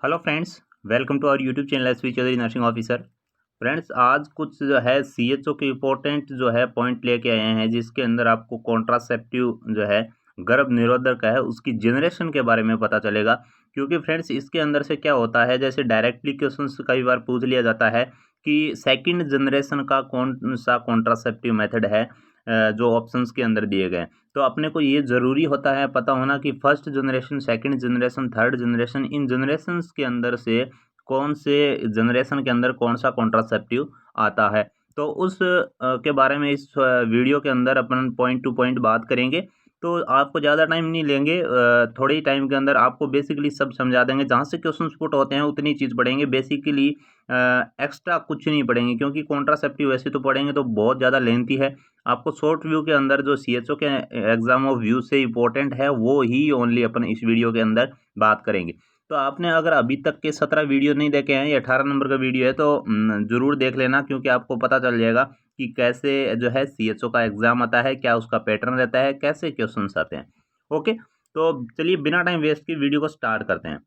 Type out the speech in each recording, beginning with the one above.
Hello friends, welcome to our YouTube channel SV Chaudhary nursing officer. Friends, आज कुछ जो है सीएचओ के इम्पोर्टेंट जो है पॉइंट लेके आए हैं, जिसके अंदर आपको कॉन्ट्रासेप्टिव जो है गर्भ निरोधक है उसकी जनरेशन के बारे में पता चलेगा। क्योंकि फ्रेंड्स इसके अंदर से क्या होता है, जैसे डायरेक्टली क्वेश्चंस कई बार पूछ लिया जाता है कि सेकंड जनरेशन का कौन सा कॉन्ट्रासेप्टिव मेथड है, जो ऑप्शंस के अंदर दिए गए हैं। तो अपने को ये ज़रूरी होता है पता होना कि first generation, second generation, third generation, इन जनरेशन्स के अंदर से कौन से जनरेशन के अंदर कौन सा कॉन्ट्रासेप्टिव आता है। तो उस के बारे में इस वीडियो के अंदर अपन पॉइंट टू पॉइंट बात करेंगे। तो आपको ज़्यादा टाइम नहीं लेंगे, थोड़े ही टाइम के अंदर आपको बेसिकली सब समझा देंगे। जहाँ से क्वेश्चंस पुट होते हैं उतनी चीज़ पढ़ेंगे, बेसिकली एक्स्ट्रा कुछ नहीं पढ़ेंगे, क्योंकि कॉन्ट्रासेप्टिव वैसे तो पढ़ेंगे तो बहुत ज़्यादा लेंथी है। आपको शॉर्ट व्यू के अंदर जो सीएचओ के एग्जाम ऑफ व्यू से इम्पोर्टेंट है वो ही ओनली अपन इस वीडियो के अंदर बात करेंगे। तो आपने अगर अभी तक के 17 वीडियो नहीं देखे हैं, ये 18 नंबर का वीडियो है, तो ज़रूर देख लेना, क्योंकि आपको पता चल जाएगा कि कैसे जो है सीएचओ का एग्जाम आता है, क्या उसका पैटर्न रहता है, कैसे क्वेश्चंस आते हैं। ओके, तो चलिए बिना टाइम वेस्ट की वीडियो को स्टार्ट करते हैं।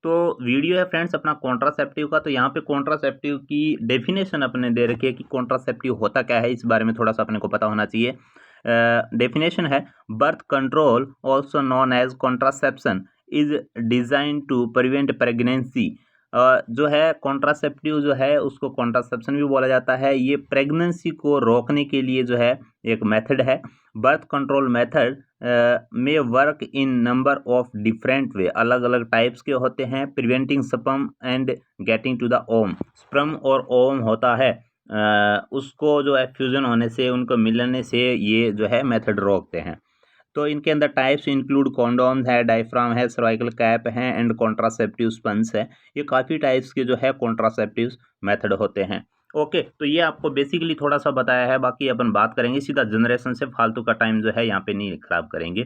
तो वीडियो है फ्रेंड्स अपना कॉन्ट्रासेप्टिव का। तो यहाँ पे कॉन्ट्रासेप्टिव की डेफिनेशन अपने दे रखी है कि कॉन्ट्रासेप्टिव होता क्या है, इस बारे में थोड़ा सा अपने को पता होना चाहिए। डेफिनेशन है, birth control also known as contraception is design to prevent pregnancy. जो है कॉन्ट्रासेप्टिव जो है उसको कॉन्ट्रासेप्शन भी बोला जाता है। ये प्रेगनेंसी को रोकने के लिए जो है एक मेथड है। बर्थ कंट्रोल मेथड में work in number of different way, अलग अलग टाइप्स के होते हैं। Preventing sperm and getting to the ovum, sperm और ओम होता है, उसको जो है फ्यूजन होने से, उनको मिलने से ये जो है मेथड रोकते हैं। तो इनके अंदर टाइप्स इंक्लूड कॉन्डोम्स है, डायफ्राम है, सर्वाइकल कैप है एंड कॉन्ट्रासेप्टिव स्पंस है। ये काफ़ी टाइप्स के जो है कॉन्ट्रासेप्टिव मेथड होते हैं। ओके, तो ये आपको बेसिकली थोड़ा सा बताया है, बाकी अपन बात करेंगे सीधा जनरेशन से। फालतू का टाइम जो है यहाँ पे नहीं खराब करेंगे।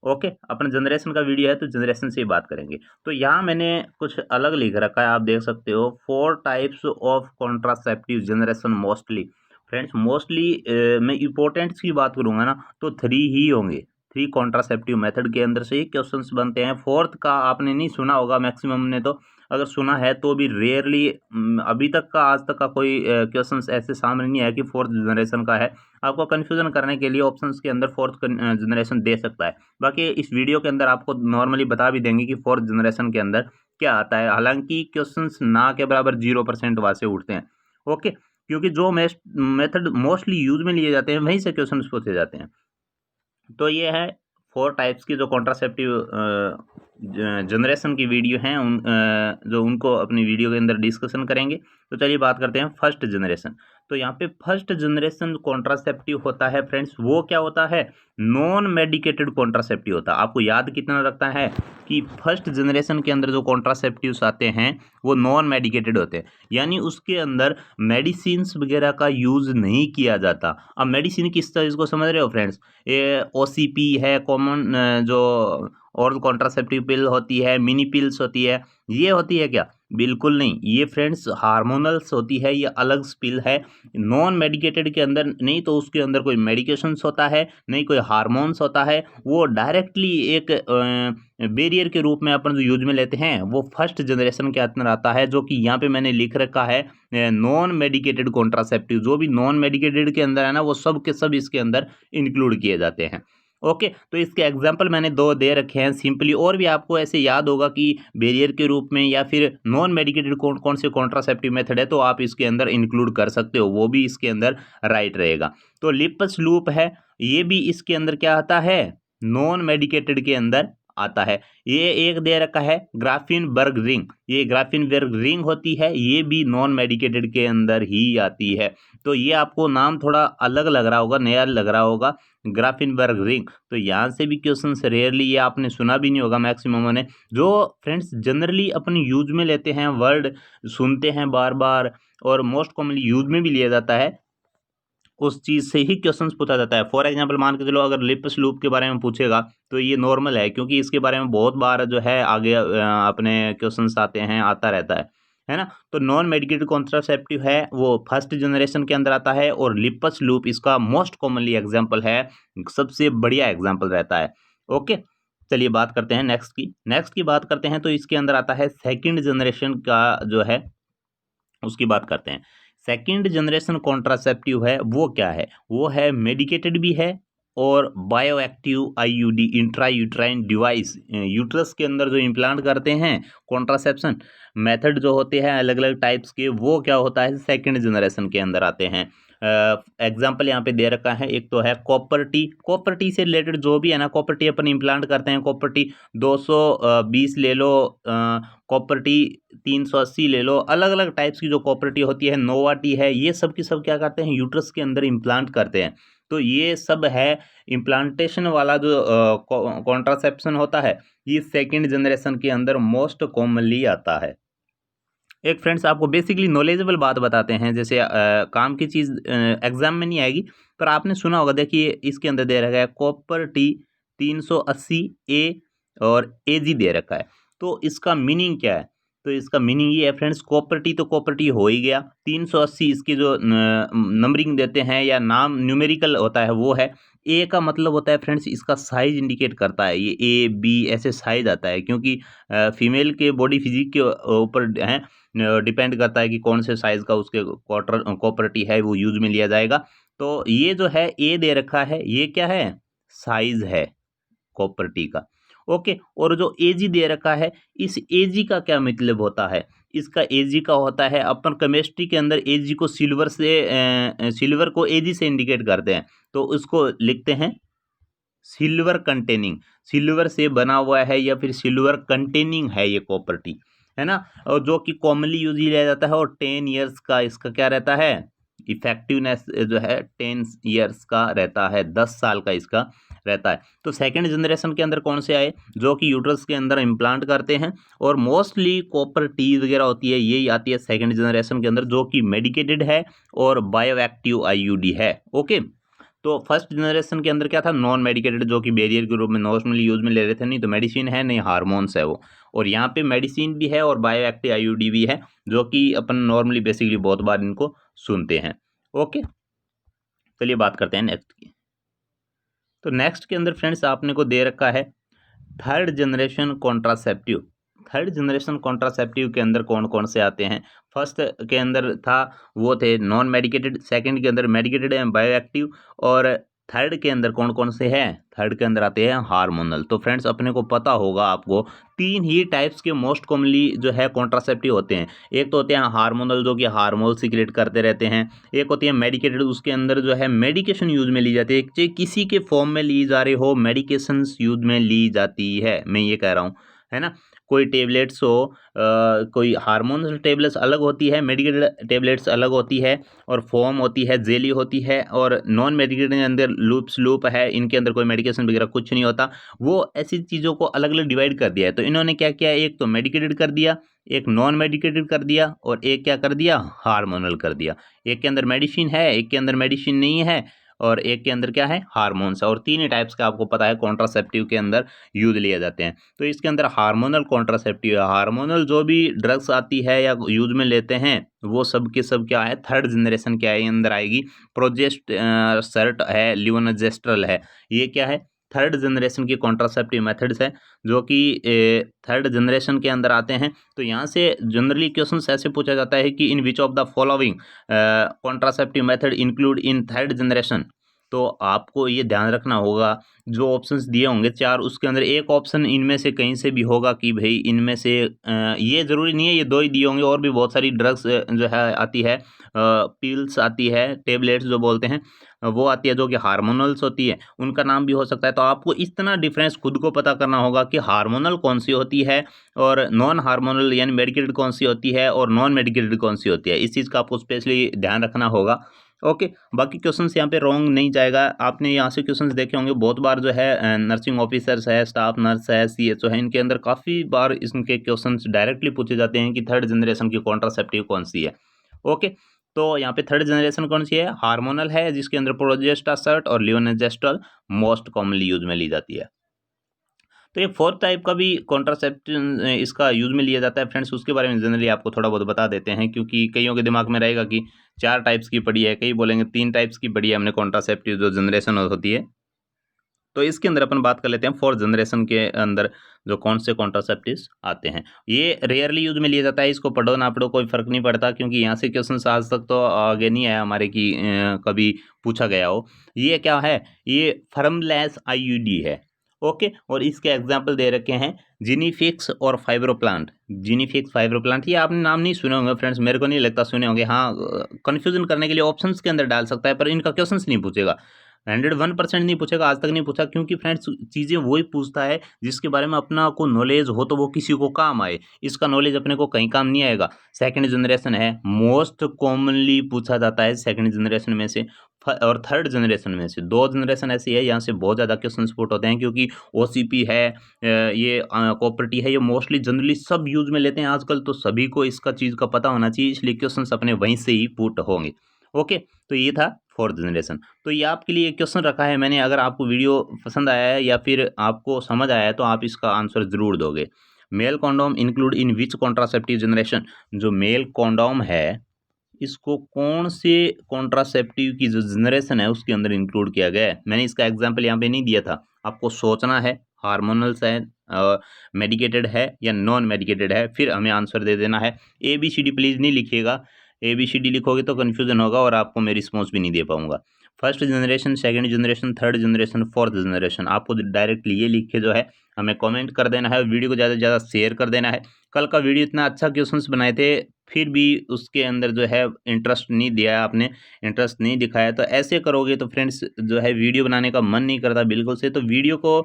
ओके, अपना जनरेशन का वीडियो है तो जनरेशन से ही बात करेंगे। तो यहाँ मैंने कुछ अलग लिख रखा है, आप देख सकते हो। 4 types of contraceptive generation mostly. Friends mostly मैं इंपॉर्टेंट्स की बात करूंगा ना तो 3 ही होंगे। 3 कॉन्ट्रासेप्टिव मेथड के अंदर से ही क्वेश्चंस बनते हैं। फोर्थ का आपने नहीं सुना होगा मैक्सिमम ने, तो अगर सुना है तो भी रेयरली, अभी तक का, आज तक का कोई क्वेश्चंस ऐसे सामने नहीं आया कि फोर्थ जनरेशन का है। आपको कंफ्यूजन करने के लिए ऑप्शंस के अंदर फोर्थ जनरेशन दे सकता है। बाकी इस वीडियो के अंदर आपको नॉर्मली बता भी देंगे कि फोर्थ जनरेशन के अंदर क्या आता है। हालांकि क्वेश्चंस ना के बराबर 0% वहां से उठते हैं। ओके, क्योंकि जो मेथड मोस्टली यूज में लिए जाते हैं वहीं से क्वेश्चन पूछे जाते हैं। तो ये है 4 टाइप्स की जो कॉन्ट्रासेप्टिव जनरेशन की वीडियो हैं, जो उनको अपनी वीडियो के अंदर डिस्कशन करेंगे। तो चलिए बात करते हैं फर्स्ट जनरेशन। तो यहाँ पे फर्स्ट जनरेशन कॉन्ट्रासेप्टिव होता है फ्रेंड्स, वो क्या होता है, नॉन मेडिकेटेड कॉन्ट्रासेप्टिव होता है। आपको याद कितना रखता है कि फर्स्ट जनरेशन के अंदर जो कॉन्ट्रासेप्टिव्स आते हैं वो नॉन मेडिकेटेड होते हैं, यानी उसके अंदर मेडिसिन्स वगैरह का यूज़ नहीं किया जाता। अब मेडिसिन किस चीज़ को समझ रहे हो फ्रेंड्स, ये ओसीपी है, कॉमन जो ओरल कॉन्ट्रासेप्टिव पिल होती है, मिनी पिल्स होती है, ये होती है क्या? बिल्कुल नहीं, ये फ्रेंड्स हार्मोनल्स होती है, ये अलग पिल है। नॉन मेडिकेटेड के अंदर नहीं तो उसके अंदर कोई मेडिकेशंस होता है, नहीं कोई हार्मोन्स होता है। वो डायरेक्टली एक बैरियर के रूप में अपन जो यूज में लेते हैं वो फर्स्ट जनरेशन के अंदर आता है, जो कि यहाँ पे मैंने लिख रखा है नॉन मेडिकेटेड कॉन्ट्रासेप्टिव। जो भी नॉन मेडिकेटेड के अंदर है ना वो सब के सब इसके अंदर इंक्लूड किए जाते हैं। ओके, तो इसके एग्जाम्पल मैंने 2 दे रखे हैं सिंपली, और भी आपको ऐसे याद होगा कि बैरियर के रूप में या फिर नॉन मेडिकेटेड कौन कौन से कॉन्ट्रासेप्टिव मेथड है, तो आप इसके अंदर इंक्लूड कर सकते हो, वो भी इसके अंदर राइट रहेगा। तो लिपस लूप है, ये भी इसके अंदर क्या आता है, नॉन मेडिकेटेड के अंदर आता है। ये एक दे रखा है ग्राफिनबर्ग रिंग, ये ग्राफिनबर्ग रिंग होती है, ये भी नॉन मेडिकेटेड के अंदर ही आती है। तो ये आपको नाम थोड़ा अलग लग रहा होगा, नया लग रहा होगा, ग्राफिनबर्ग रिंग। तो यहाँ से भी क्वेश्चन रेयरली, ये आपने सुना भी नहीं होगा मैक्सिमम ने, जो फ्रेंड्स जनरली अपन यूज में लेते हैं, वर्ड सुनते हैं बार बार और मोस्ट कॉमनली यूज में भी लिया जाता है, उस चीज़ से ही क्वेश्चंस पूछा जाता है। फॉर एग्जांपल मान के चलो, अगर लिपस लूप के बारे में पूछेगा तो ये नॉर्मल है, क्योंकि इसके बारे में बहुत बार जो है आगे अपने क्वेश्चंस आते हैं, आता रहता है ना। तो नॉन मेडिकेटेड कॉन्ट्रासेप्टिव है वो फर्स्ट जनरेशन के अंदर आता है, और लिपस लूप इसका मोस्ट कॉमनली एग्जाम्पल है, सबसे बढ़िया एग्जाम्पल रहता है। ओके, चलिए बात करते हैं नेक्स्ट की बात करते हैं। तो इसके अंदर आता है सेकंड जनरेशन का जो है उसकी बात करते हैं। सेकंड जनरेशन कॉन्ट्रासेप्टिव है वो क्या है, वो है मेडिकेटेड भी है और bio active IUD intra uterine device, uterus के अंदर जो इम्प्लांट करते हैं कॉन्ट्रासेप्शन मेथड जो होते हैं अलग अलग टाइप्स के, वो क्या होता है सेकंड जनरेशन के अंदर आते हैं। एग्जाम्पल यहाँ पे दे रखा है, एक तो है कॉपर टी से रिलेटेड जो भी है ना, कॉपर टी अपन इम्प्लांट करते हैं, कॉपर टी 220 ले लो, कॉपर टी 380 ले लो, अलग अलग टाइप्स की जो कॉपर टी होती है, नोवा टी है, ये सब की सब क्या करते हैं यूट्रस के अंदर इम्प्लांट करते हैं। तो ये सब है इम्प्लांटेशन वाला जो कॉन्ट्रासेप्शन होता है, ये सेकेंड जनरेशन के अंदर मोस्ट कॉमनली आता है। एक फ्रेंड्स आपको बेसिकली नॉलेजेबल बात बताते हैं, जैसे काम की चीज़ एग्जाम में नहीं आएगी पर आपने सुना होगा। देखिए इसके अंदर दे रखा है कॉपर टी 380 ए और एजी दे रखा है। तो इसका मीनिंग क्या है, तो इसका मीनिंग ये है फ्रेंड्स, कॉपर टी तो कॉपर टी हो ही गया, 380 इसकी जो नंबरिंग देते हैं या नाम न्यूमेरिकल होता है वो है। ए का मतलब होता है फ्रेंड्स इसका साइज इंडिकेट करता है, ये ए बी ऐसे साइज आता है, क्योंकि फीमेल के बॉडी फिजिक के ऊपर है, डिपेंड करता है कि कौन से साइज का उसके कॉपर टी है वो यूज में लिया जाएगा। तो ये जो है ए दे रखा है, ये क्या है साइज है कॉपर टी का। ओके, और जो एजी दे रखा है, इस एजी का क्या मतलब होता है, इसका एजी का होता है, अपन केमिस्ट्री के अंदर एजी को सिल्वर को एजी से इंडिकेट करते हैं, तो उसको लिखते हैं सिल्वर कंटेनिंग, सिल्वर से बना हुआ है या फिर सिल्वर कंटेनिंग है ये कॉपर टी, है ना। और जो कि कॉमनली यूज लिया जाता है, और 10 ईयर्स का इसका क्या रहता है इफेक्टिवनेस जो है 10 ईयर्स का रहता है, 10 साल का इसका रहता है। तो सेकंड जनरेशन के अंदर कौन से आए, जो कि यूट्रस के अंदर इम्प्लांट करते हैं, और मोस्टली कॉपर टी वगैरह होती है, यही आती है सेकंड जनरेशन के अंदर, जो कि मेडिकेटेड है और बायो एक्टिव आईयूडी है। ओके, तो फर्स्ट जनरेशन के अंदर क्या था, नॉन मेडिकेटेड, जो कि बैरियर के रूप में नॉर्मली यूज में ले रहे थे, नहीं तो मेडिसिन है नहीं हार्मोन्स है वो। और यहाँ पे मेडिसिन भी है और बायो एक्टिव आईयूडी भी है, जो कि अपन नॉर्मली बेसिकली बहुत बार इनको सुनते हैं। ओके, चलिए बात करते हैं नेक्स्ट की। तो नेक्स्ट के अंदर फ्रेंड्स आपने को दे रखा है third generation contraceptive. Third generation contraceptive के अंदर कौन कौन से आते हैं, फर्स्ट के अंदर था वो थे नॉन मेडिकेटेड, सेकंड के अंदर मेडिकेटेड है बायो एक्टिव, और थर्ड के अंदर कौन कौन से हैं, थर्ड के अंदर आते हैं हार्मोनल। तो फ्रेंड्स अपने को पता होगा, आपको तीन ही टाइप्स के मोस्ट कॉमनली जो है कॉन्ट्रासेप्टिव होते हैं। एक तो होते हैं हार्मोनल, जो कि हार्मोन सीक्रेट करते रहते हैं। एक होती है मेडिकेटेड, उसके अंदर जो है मेडिकेशन यूज में ली जाती है, चाहे किसी के फॉर्म में ली जा रही हो, मेडिकेशन यूज में ली जाती है, मैं ये कह रहा हूँ, है ना। कोई टेबलेट्स हो, कोई हार्मोनल टेबलेट्स अलग होती है, मेडिकेटेड टेबलेट्स अलग होती है, और फॉर्म होती है, जेली होती है, और नॉन मेडिकेटेड के अंदर लूप है, इनके अंदर कोई मेडिकेशन वगैरह कुछ नहीं होता। वो ऐसी चीज़ों को अलग अलग डिवाइड कर दिया है। तो इन्होंने क्या किया, एक तो मेडिकेटेड कर दिया, एक नॉन मेडिकेटेड कर दिया, और एक क्या कर दिया हार्मोनल कर दिया। एक के अंदर मेडिसिन है, एक के अंदर मेडिसिन नहीं है, और एक के अंदर क्या है हार्मोन्स है। और तीन ही टाइप्स का आपको पता है कॉन्ट्रासेप्टिव के अंदर यूज लिए जाते हैं। तो इसके अंदर हार्मोनल कॉन्ट्रासेप्टिव है, हार्मोनल जो भी ड्रग्स आती है या यूज में लेते हैं, वो सब के सब क्या है थर्ड जनरेशन के अंदर आएगी। प्रोजेस्ट सर्ट है, लियोनजेस्ट्रल है, ये क्या है थर्ड जनरेशन की कॉन्ट्रासेप्टिव मेथड्स है, जो कि थर्ड जनरेशन के अंदर आते हैं। तो यहाँ से जनरली क्वेश्चंस ऐसे पूछा जाता है कि in which of the following contraceptive method include in third generation. तो आपको ये ध्यान रखना होगा, जो ऑप्शंस दिए होंगे चार, उसके अंदर एक ऑप्शन इनमें से कहीं से भी होगा कि भाई इनमें से ये ज़रूरी नहीं है ये दो ही दिए होंगे, और भी बहुत सारी ड्रग्स जो है आती है, पिल्स आती है, टेबलेट्स जो बोलते हैं वो आती है, जो कि हार्मोनल्स होती है, उनका नाम भी हो सकता है। तो आपको इतना डिफरेंस खुद को पता करना होगा कि हार्मोनल कौन सी होती है और नॉन हार्मोनल यानी मेडिकेटेड कौन सी होती है और नॉन मेडिकेटेड कौन सी होती है, इस चीज़ का आपको स्पेशली ध्यान रखना होगा। ओके, बाकी क्वेश्चंस यहाँ पे रॉन्ग नहीं जाएगा। आपने यहाँ से क्वेश्चंस देखे होंगे बहुत बार, जो है नर्सिंग ऑफिसर्स है, स्टाफ नर्स है, सीएचओ है, इनके अंदर काफ़ी बार इनके क्वेश्चंस डायरेक्टली पूछे जाते हैं कि थर्ड जनरेशन की कॉन्ट्रासेप्टिव कौन सी है। ओके, तो यहाँ पे थर्ड जनरेशन कौन सी है, हार्मोनल है, जिसके अंदर प्रोजेस्टासर्ट और लियोनेजेस्ट्रल मोस्ट कॉमनली यूज में ली जाती है। तो ये फोर्थ टाइप का भी कॉन्ट्रासेप्टिव इसका यूज में लिया जाता है फ्रेंड्स, उसके बारे में जनरली आपको थोड़ा बहुत बता देते हैं, क्योंकि कईयों के दिमाग में रहेगा कि 4 टाइप्स की पड़ी है, कई बोलेंगे 3 टाइप्स की पड़ी है हमने कॉन्ट्रासेप्टिव जो जनरेशन होती है। तो इसके अंदर अपन बात कर लेते हैं फोर्थ जनरेशन के अंदर जो कौन से कॉन्ट्रासेप्टिव्स आते हैं। ये रेयरली यूज में लिया जाता है, इसको पढ़ो ना पढ़ो कोई फर्क नहीं पड़ता, क्योंकि यहाँ से क्वेश्चन आज तक तो आगे नहीं आया हमारे कि कभी पूछा गया हो। ये क्या है, ये फर्मलेस आईयूडी है। ओके, और इसके एग्जाम्पल दे रखे हैं जिनीफिक्स और फाइब्रोप्लांट। जिनीफिक्स फाइब्रोप्लांट ये आपने नाम नहीं सुने होंगे फ्रेंड्स, मेरे को नहीं लगता सुने होंगे। हाँ, कंफ्यूजन करने के लिए ऑप्शंस के अंदर डाल सकता है, पर इनका क्वेश्चंस नहीं पूछेगा। 101% नहीं पूछेगा, आज तक नहीं पूछा, क्योंकि फ्रेंड्स चीज़ें वही पूछता है जिसके बारे में अपना को नॉलेज हो तो वो किसी को काम आए। इसका नॉलेज अपने को कहीं काम नहीं आएगा। सेकंड जनरेशन है, मोस्ट कॉमनली पूछा जाता है सेकंड जनरेशन में से, और थर्ड जनरेशन में से। दो जनरेशन ऐसी है यहाँ से बहुत ज़्यादा क्वेश्चन पुट होते हैं, क्योंकि ओसीपी है, ये कॉपर्टी है, ये मोस्टली जनरली सब यूज में लेते हैं आजकल, तो सभी को इसका चीज़ का पता होना चाहिए, इसलिए क्वेश्चन अपने वहीं से ही पुट होंगे। ओके, तो ये था फोर्थ जनरेशन। तो ये आपके लिए क्वेश्चन रखा है मैंने, अगर आपको वीडियो पसंद आया है या फिर आपको समझ आया है तो आप इसका आंसर जरूर दोगे। Male condom include in which contraceptive generation, जो मेल कॉन्डोम है इसको कौन से कॉन्ट्रासेप्टिव की जो जनरेशन है उसके अंदर इंक्लूड किया गया है। मैंने इसका एग्जाम्पल यहाँ पे नहीं दिया था, आपको सोचना है हार्मोनल्स है, मेडिकेटेड है या नॉन मेडिकेटेड है, फिर हमें आंसर दे देना है। ABCD प्लीज़ नहीं लिखिएगा, ABCD लिखोगे तो कन्फ्यूजन होगा और आपको मैं रिस्पॉन्स भी नहीं दे पाऊंगा। First generation, second generation, third generation, fourth generation, आपको डायरेक्टली ये लिख के जो है हमें कमेंट कर देना है, वीडियो को ज़्यादा से ज़्यादा शेयर कर देना है। कल का वीडियो इतना अच्छा क्वेश्चंस बनाए थे, फिर भी उसके अंदर जो है इंटरेस्ट नहीं दिया, आपने इंटरेस्ट नहीं दिखाया, तो ऐसे करोगे तो फ्रेंड्स जो है वीडियो बनाने का मन नहीं करता बिल्कुल से। तो वीडियो को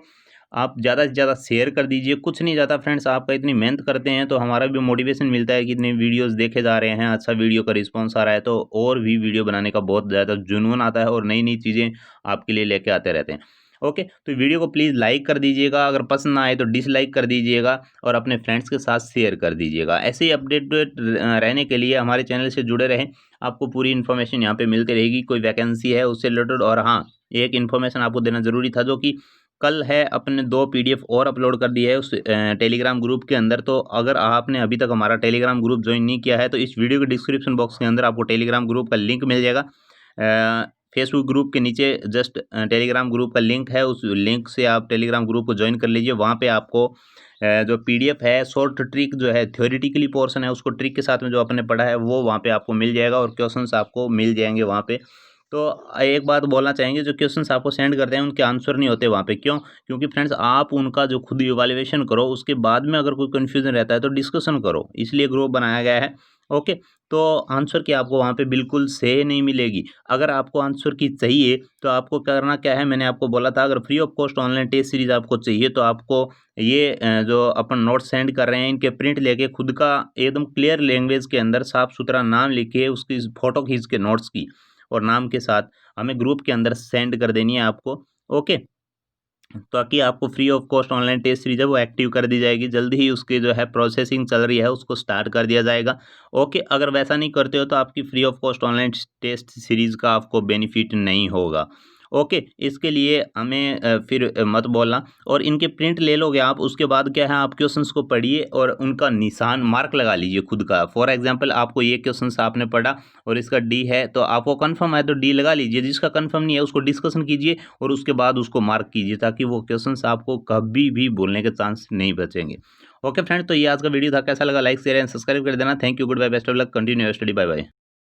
आप ज़्यादा से ज़्यादा शेयर कर दीजिए, कुछ नहीं जाता फ्रेंड्स, आपका इतनी मेहनत करते हैं तो हमारा भी मोटिवेशन मिलता है कि इतने वीडियोस देखे जा रहे हैं, अच्छा वीडियो का रिस्पांस आ रहा है, तो और भी वीडियो बनाने का बहुत ज़्यादा जुनून आता है और नई नई चीज़ें आपके लिए लेके आते रहते हैं। ओके, तो वीडियो को प्लीज़ लाइक कर दीजिएगा, अगर पसंद ना आए तो डिसलाइक कर दीजिएगा और अपने फ्रेंड्स के साथ शेयर कर दीजिएगा। ऐसे ही अपडेटेड रहने के लिए हमारे चैनल से जुड़े रहें, आपको पूरी इन्फॉर्मेशन यहाँ पे मिलती रहेगी। कोई वैकेंसी है उससे रिलेटेड, और हाँ, एक इन्फॉर्मेशन आपको देना ज़रूरी था, जो कि कल है अपने 2 PDF और अपलोड कर दिए है उस टेलीग्राम ग्रुप के अंदर। तो अगर आपने अभी तक हमारा टेलीग्राम ग्रुप ज्वाइन नहीं किया है तो इस वीडियो के डिस्क्रिप्शन बॉक्स के अंदर आपको टेलीग्राम ग्रुप का लिंक मिल जाएगा। फेसबुक ग्रुप के नीचे जस्ट टेलीग्राम ग्रुप का लिंक है, उस लिंक से आप टेलीग्राम ग्रुप को ज्वाइन कर लीजिए। वहाँ पे आपको जो PDF है, शॉर्ट ट्रिक जो है, थ्योरेटिकली पोर्शन है, उसको ट्रिक के साथ में जो आपने पढ़ा है वो वहाँ पे आपको मिल जाएगा, और क्वेश्चंस आपको मिल जाएंगे वहाँ पे। तो एक बात बोलना चाहेंगे, जो क्वेश्चंस आपको सेंड करते हैं उनके आंसर नहीं होते वहाँ पे। क्यों? क्योंकि फ्रेंड्स आप उनका जो खुद इवैल्यूएशन करो, उसके बाद में अगर कोई कन्फ्यूजन रहता है तो डिस्कशन करो, इसलिए ग्रुप बनाया गया है। ओके, तो आंसर की आपको वहाँ पे बिल्कुल से नहीं मिलेगी। अगर आपको आंसर की चाहिए तो आपको करना क्या है, मैंने आपको बोला था, अगर free of cost online test series आपको चाहिए तो आपको ये जो अपन नोट सेंड कर रहे हैं इनके प्रिंट लेके खुद का एकदम क्लियर लैंग्वेज के अंदर साफ सुथरा नाम लिखिए, उसकी फोटो खींच के नोट्स की और नाम के साथ हमें ग्रुप के अंदर सेंड कर देनी है आपको। ओके, ताकि आपको free of cost online test series है वो एक्टिव कर दी जाएगी, जल्दी ही उसकी जो है प्रोसेसिंग चल रही है, उसको स्टार्ट कर दिया जाएगा। ओके, अगर वैसा नहीं करते हो तो आपकी free of cost online test series का आपको बेनिफिट नहीं होगा। ओके, इसके लिए हमें फिर मत बोलना, और इनके प्रिंट ले लोगे आप, उसके बाद क्या है, आप क्वेश्चंस को पढ़िए और उनका निशान मार्क लगा लीजिए खुद का। फॉर एग्जांपल आपको ये क्वेश्चंस आपने पढ़ा और इसका D है, तो आपको कंफर्म है तो D लगा लीजिए, जिसका कंफर्म नहीं है उसको डिस्कशन कीजिए और उसके बाद उसको मार्क कीजिए, ताकि वो क्वेश्चंस आपको कभी भी भूलने के चांस नहीं बचेंगे। ओके फ्रेंड, तो ये आज का वीडियो था, कैसा लगा लाइक शेयर एंड सब्सक्राइब कर देना। Thank you, good bye, best of luck, continue study, bye bye.